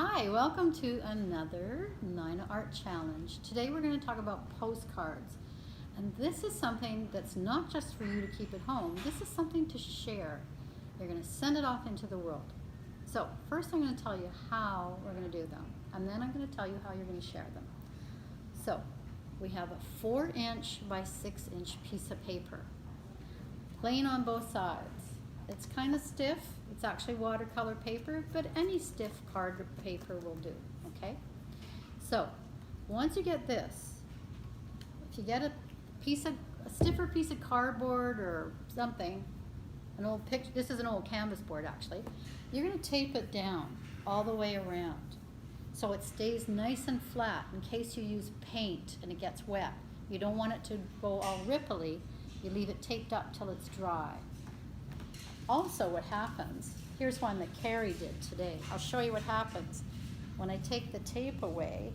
Hi, welcome to another Nina Art Challenge. Today we're going to talk about postcards. And this is something that's not just for you to keep at home. This is something to share. You're going to send it off into the world. So first I'm going to tell you how we're going to do them. And then I'm going to tell you how you're going to share them. So we have a 4-inch by 6-inch piece of paper. Plain on both sides. It's kind of stiff. It's actually watercolor paper, but any stiff card paper will do, okay? So, once you get this, if you get a stiffer piece of cardboard or something, an old picture, this is an old canvas board actually, you're gonna tape it down all the way around so it stays nice and flat in case you use paint and it gets wet. You don't want it to go all ripply. You leave it taped up till it's dry. Also what happens, here's one that Carrie did today. I'll show you what happens when I take the tape away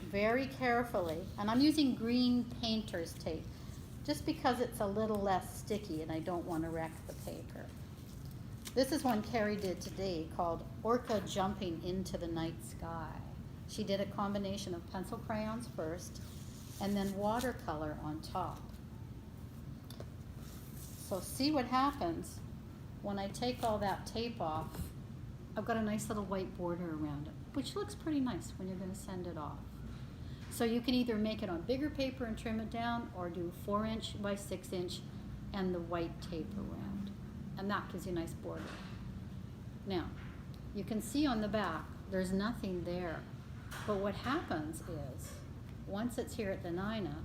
very carefully, and I'm using green painter's tape just because it's a little less sticky and I don't want to wreck the paper. This is one Carrie did today called Orca Jumping into the Night Sky. She did a combination of pencil crayons first and then watercolor on top. So see what happens when I take all that tape off. I've got a nice little white border around it, which looks pretty nice when you're going to send it off. So you can either make it on bigger paper and trim it down, or do 4-inch by 6-inch and the white tape around. And that gives you a nice border. Now, you can see on the back, there's nothing there. But what happens is, once it's here at the Nina,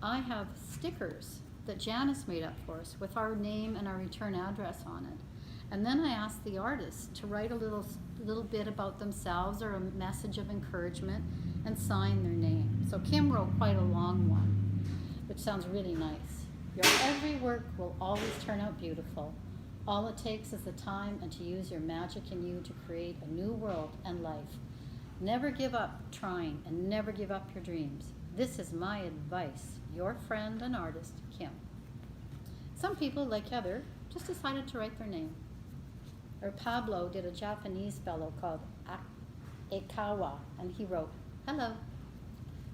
I have stickers that Janice made up for us with our name and our return address on it. And then I asked the artist to write a little bit about themselves or a message of encouragement and sign their name. So Kim wrote quite a long one, which sounds really nice. Your every work will always turn out beautiful. All it takes is the time and to use your magic in you to create a new world and life. Never give up trying and never give up your dreams. This is my advice. Your friend and artist, Kim. Some people, like Heather, just decided to write their name. Or Pablo did a Japanese fellow called Ekawa, and he wrote, hello.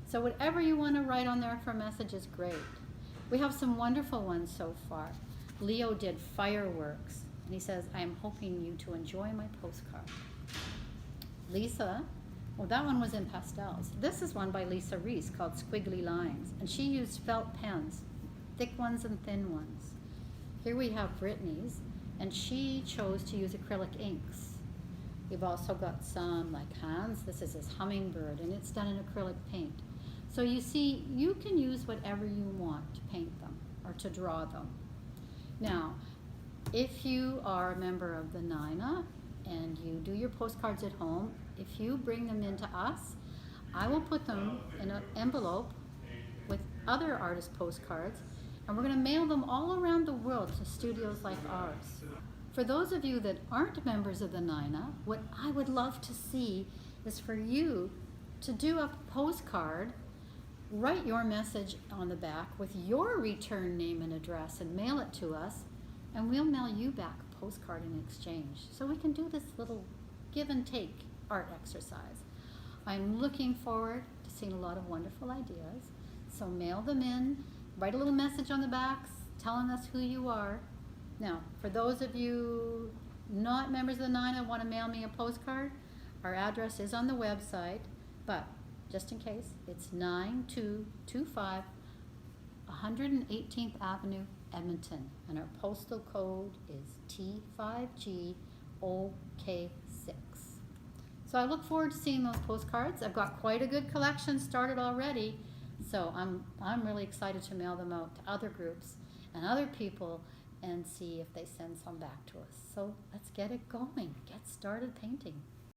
So whatever you want to write on there for a message is great. We have some wonderful ones so far. Leo did fireworks, and he says, I am hoping you to enjoy my postcard. Lisa, well, that one was in pastels. This is one by Lisa Reese called Squiggly Lines, and she used felt pens, thick ones and thin ones. Here we have Brittany's, and she chose to use acrylic inks. We've also got some like Hans. This is his hummingbird, and it's done in acrylic paint. So you see, you can use whatever you want to paint them or to draw them. Now, if you are a member of the Nina and you do your postcards at home, if you bring them into us, I will put them in an envelope with other artist postcards, and we're going to mail them all around the world to studios like ours. For those of you that aren't members of the Nina, what I would love to see is for you to do a postcard, write your message on the back with your return name and address and mail it to us, and we'll mail you back a postcard in exchange. So we can do this little give and take art exercise. I'm looking forward to seeing a lot of wonderful ideas. So mail them in, write a little message on the backs telling us who you are. Now, for those of you not members of the Nina want to mail me a postcard, our address is on the website, but just in case, it's 9225 118th Avenue, Edmonton, and our postal code is T5G OK6. So I look forward to seeing those postcards. I've got quite a good collection started already, so I'm really excited to mail them out to other groups and other people and see if they send some back to us. So let's get it going. Get started painting.